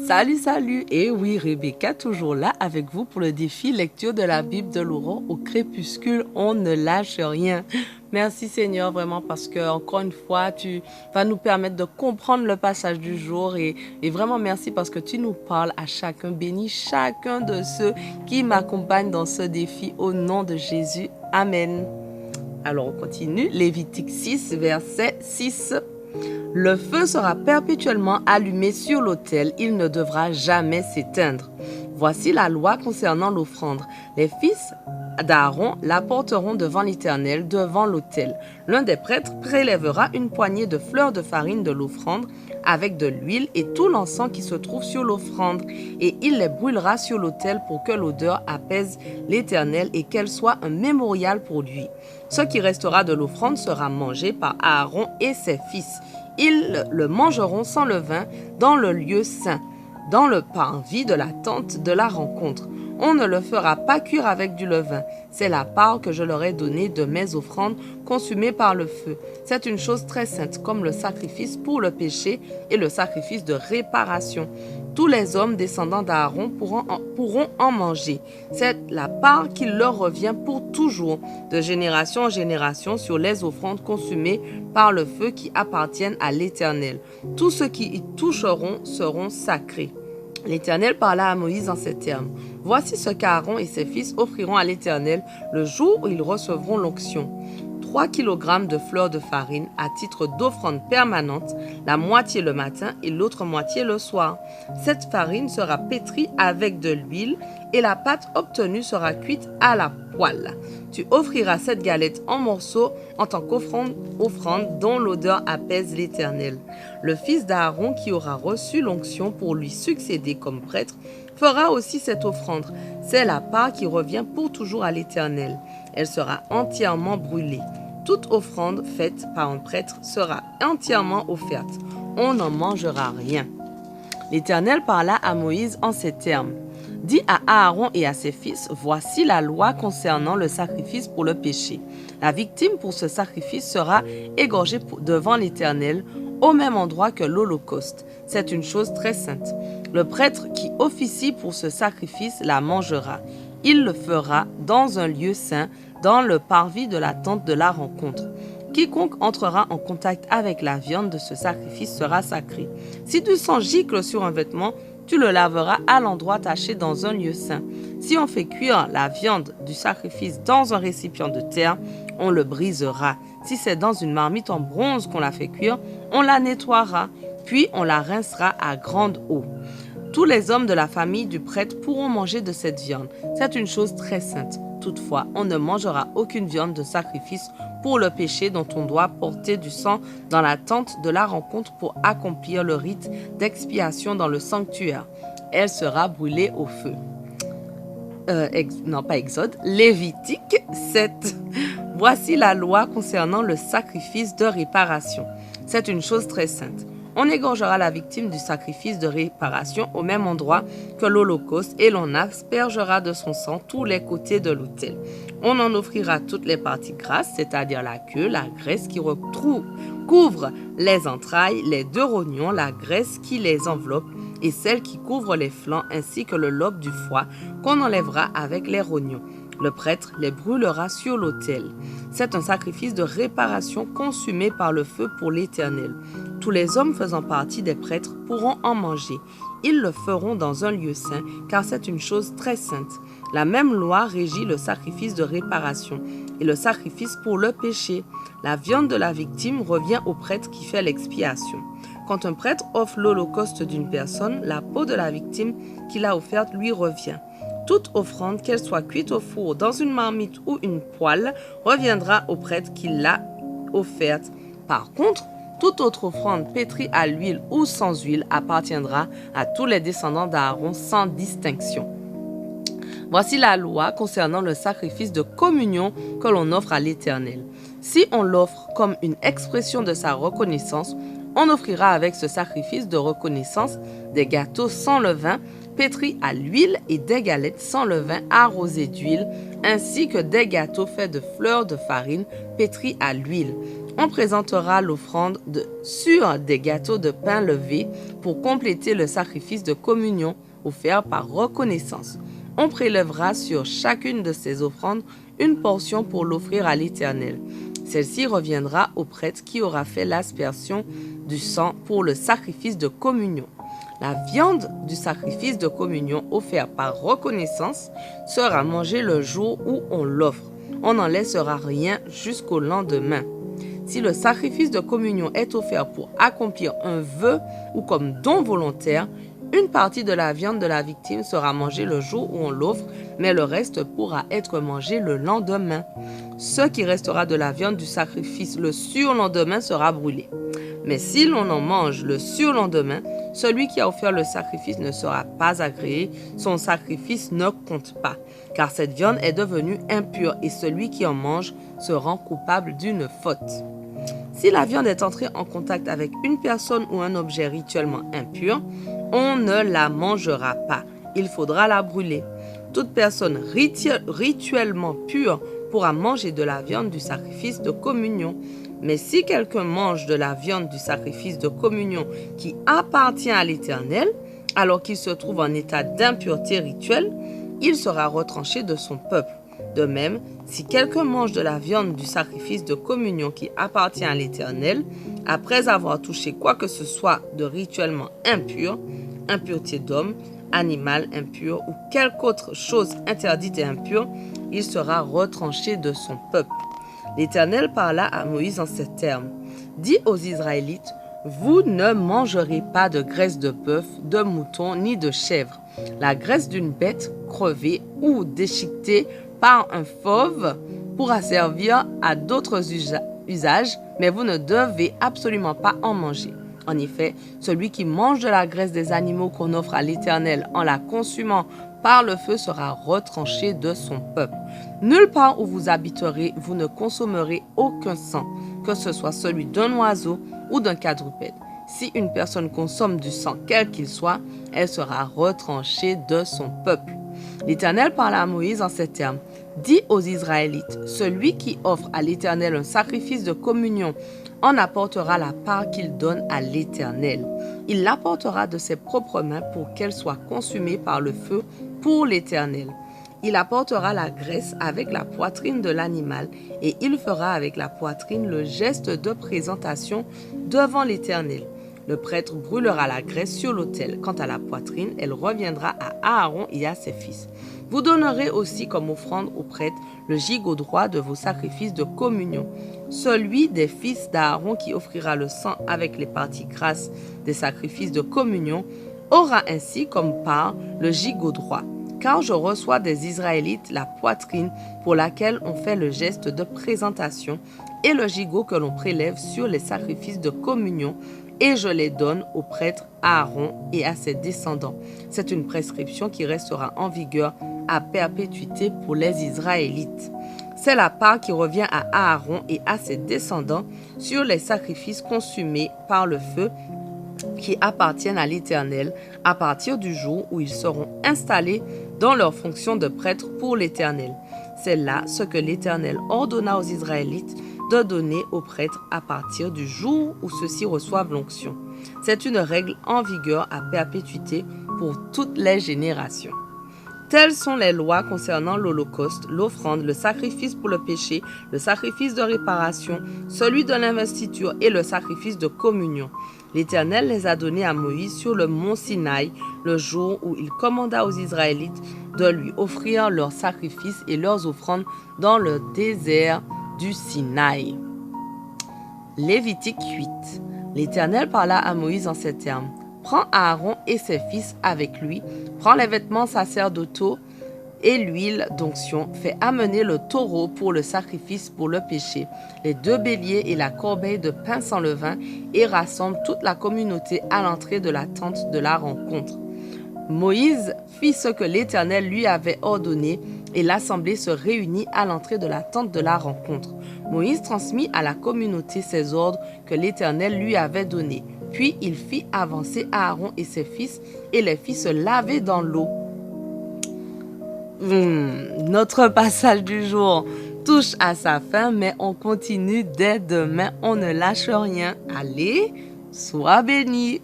Salut, salut! Et oui, Rebecca, toujours là avec vous pour le défi lecture de la Bible de l'aurore au crépuscule. On ne lâche rien. Merci Seigneur, vraiment, parce que encore une fois, tu vas nous permettre de comprendre le passage du jour et vraiment merci parce que tu nous parles à chacun. Bénis chacun de ceux qui m'accompagnent dans ce défi au nom de Jésus. Amen. Alors, on continue. Lévitique 6, verset 6. Le feu sera perpétuellement allumé sur l'autel, il ne devra jamais s'éteindre. Voici la loi concernant l'offrande. Les fils d'Aaron l'apporteront devant l'Éternel, devant l'autel. L'un des prêtres prélèvera une poignée de fleurs de farine de l'offrande avec de l'huile et tout l'encens qui se trouve sur l'offrande, et il les brûlera sur l'autel pour que l'odeur apaise l'Éternel et qu'elle soit un mémorial pour lui. Ce qui restera de l'offrande sera mangé par Aaron et ses fils. Ils le mangeront sans levain dans le lieu saint, dans le parvis de la tente de la rencontre. On ne le fera pas cuire avec du levain. C'est la part que je leur ai donnée de mes offrandes consumées par le feu. C'est une chose très sainte, comme le sacrifice pour le péché et le sacrifice de réparation. Tous les hommes descendants d'Aaron pourront en manger. C'est la part qui leur revient pour toujours, de génération en génération, sur les offrandes consumées par le feu qui appartiennent à l'Éternel. Tous ceux qui y toucheront seront sacrés. L'Éternel parla à Moïse en ces termes. Voici ce qu'Aaron et ses fils offriront à l'Éternel le jour où ils recevront l'onction. 3 kg de fleurs de farine à titre d'offrande permanente, la moitié le matin et l'autre moitié le soir. Cette farine sera pétrie avec de l'huile et la pâte obtenue sera cuite à la poêle. Tu offriras cette galette en morceaux en tant qu'offrande dont l'odeur apaise l'Éternel. Le fils d'Aaron qui aura reçu l'onction pour lui succéder comme prêtre fera aussi cette offrande. C'est la part qui revient pour toujours à l'Éternel. Elle sera entièrement brûlée. Toute offrande faite par un prêtre sera entièrement offerte. On n'en mangera rien. L'Éternel parla à Moïse en ces termes. Dis à Aaron et à ses fils, voici la loi concernant le sacrifice pour le péché. La victime pour ce sacrifice sera égorgée devant l'Éternel au même endroit que l'Holocauste. C'est une chose très sainte. Le prêtre qui officie pour ce sacrifice la mangera. Il le fera dans un lieu saint, dans le parvis de la tente de la rencontre. Quiconque entrera en contact avec la viande de ce sacrifice sera sacré. Si du sang gicle sur un vêtement, tu le laveras à l'endroit taché dans un lieu saint. Si on fait cuire la viande du sacrifice dans un récipient de terre, on le brisera. Si c'est dans une marmite en bronze qu'on la fait cuire, on la nettoiera, puis on la rincera à grande eau. Tous les hommes de la famille du prêtre pourront manger de cette viande. C'est une chose très sainte. Toutefois, on ne mangera aucune viande de sacrifice pour le péché dont on doit porter du sang dans la tente de la rencontre pour accomplir le rite d'expiation dans le sanctuaire. Elle sera brûlée au feu. Lévitique 7. Voici la loi concernant le sacrifice de réparation. C'est une chose très sainte. On égorgera la victime du sacrifice de réparation au même endroit que l'Holocauste et l'on aspergera de son sang tous les côtés de l'autel. On en offrira toutes les parties grasses, c'est-à-dire la queue, la graisse qui couvre les entrailles, les 2 rognons, la graisse qui les enveloppe et celle qui couvre les flancs ainsi que le lobe du foie qu'on enlèvera avec les rognons. Le prêtre les brûlera sur l'autel. C'est un sacrifice de réparation consumé par le feu pour l'Éternel. Tous les hommes faisant partie des prêtres pourront en manger. Ils le feront dans un lieu saint, car c'est une chose très sainte. La même loi régit le sacrifice de réparation et le sacrifice pour le péché. La viande de la victime revient au prêtre qui fait l'expiation. Quand un prêtre offre l'holocauste d'une personne, la peau de la victime qu'il a offerte lui revient. Toute offrande, qu'elle soit cuite au four, dans une marmite ou une poêle, reviendra au prêtre qui l'a offerte. Par contre, toute autre offrande pétrie à l'huile ou sans huile appartiendra à tous les descendants d'Aaron sans distinction. Voici la loi concernant le sacrifice de communion que l'on offre à l'Éternel. Si on l'offre comme une expression de sa reconnaissance, on offrira avec ce sacrifice de reconnaissance des gâteaux sans levain, pétris à l'huile et des galettes sans levain arrosées d'huile, ainsi que des gâteaux faits de fleurs de farine pétris à l'huile. On présentera l'offrande sur des gâteaux de pain levé pour compléter le sacrifice de communion offert par reconnaissance. On prélèvera sur chacune de ces offrandes une portion pour l'offrir à l'Éternel. Celle-ci reviendra au prêtre qui aura fait l'aspersion du sang pour le sacrifice de communion. La viande du sacrifice de communion offert par reconnaissance sera mangée le jour où on l'offre. On n'en laissera rien jusqu'au lendemain. Si le sacrifice de communion est offert pour accomplir un vœu ou comme don volontaire, une partie de la viande de la victime sera mangée le jour où on l'offre, mais le reste pourra être mangé le lendemain. Ce qui restera de la viande du sacrifice le surlendemain sera brûlé. Mais si l'on en mange le surlendemain, celui qui a offert le sacrifice ne sera pas agréé, son sacrifice ne compte pas, car cette viande est devenue impure et celui qui en mange se rend coupable d'une faute. Si la viande est entrée en contact avec une personne ou un objet rituellement impur, on ne la mangera pas. Il faudra la brûler. Toute personne rituellement pure pourra manger de la viande du sacrifice de communion. Mais si quelqu'un mange de la viande du sacrifice de communion qui appartient à l'Éternel, alors qu'il se trouve en état d'impureté rituelle, il sera retranché de son peuple. De même, si quelqu'un mange de la viande du sacrifice de communion qui appartient à l'Éternel, après avoir touché quoi que ce soit de rituellement impur, impureté d'homme, animal impur ou quelque autre chose interdite et impure, il sera retranché de son peuple. L'Éternel parla à Moïse en ces termes. Dis aux Israélites, vous ne mangerez pas de graisse de bœuf, de mouton ni de chèvre. La graisse d'une bête crevée ou déchiquetée par un fauve pourra servir à d'autres usages, mais vous ne devez absolument pas en manger. En effet, celui qui mange de la graisse des animaux qu'on offre à l'Éternel en la consumant par le feu sera retranché de son peuple. Nulle part où vous habiterez, vous ne consommerez aucun sang, que ce soit celui d'un oiseau ou d'un quadrupède. Si une personne consomme du sang, quel qu'il soit, elle sera retranchée de son peuple. L'Éternel parla à Moïse en ces termes. Dis aux Israélites, celui qui offre à l'Éternel un sacrifice de communion en apportera la part qu'il donne à l'Éternel. Il l'apportera de ses propres mains pour qu'elle soit consumée par le feu pour l'Éternel. Il apportera la graisse avec la poitrine de l'animal et il fera avec la poitrine le geste de présentation devant l'Éternel. Le prêtre brûlera la graisse sur l'autel. Quant à la poitrine, elle reviendra à Aaron et à ses fils. Vous donnerez aussi comme offrande au prêtre le gigot droit de vos sacrifices de communion. Celui des fils d'Aaron qui offrira le sang avec les parties grasses des sacrifices de communion aura ainsi comme part le gigot droit. Car je reçois des Israélites la poitrine pour laquelle on fait le geste de présentation et le gigot que l'on prélève sur les sacrifices de communion, et je les donne au prêtre Aaron et à ses descendants. C'est une prescription qui restera en vigueur à perpétuité pour les Israélites. C'est la part qui revient à Aaron et à ses descendants sur les sacrifices consumés par le feu qui appartiennent à l'Éternel à partir du jour où ils seront installés dans leur fonction de prêtre pour l'Éternel. C'est là ce que l'Éternel ordonna aux Israélites de donner aux prêtres à partir du jour où ceux-ci reçoivent l'onction. C'est une règle en vigueur à perpétuité pour toutes les générations. Telles sont les lois concernant l'Holocauste, l'offrande, le sacrifice pour le péché, le sacrifice de réparation, celui de l'investiture et le sacrifice de communion. L'Éternel les a donnés à Moïse sur le mont Sinaï, le jour où il commanda aux Israélites de lui offrir leurs sacrifices et leurs offrandes dans le désert du Sinaï. Lévitique 8. L'Éternel parla à Moïse en ces termes. Prends Aaron et ses fils avec lui, prends les vêtements sacerdotaux et l'huile d'onction, fais amener le taureau pour le sacrifice pour le péché, les 2 béliers et la corbeille de pain sans levain, et rassemble toute la communauté à l'entrée de la tente de la rencontre. Moïse fit ce que l'Éternel lui avait ordonné, et l'assemblée se réunit à l'entrée de la tente de la rencontre. Moïse transmit à la communauté ses ordres que l'Éternel lui avait donnés. Puis il fit avancer Aaron et ses fils, et les fit se laver dans l'eau. Notre passage du jour. touche à sa fin, mais on continue dès demain. On ne lâche rien. Allez, sois béni.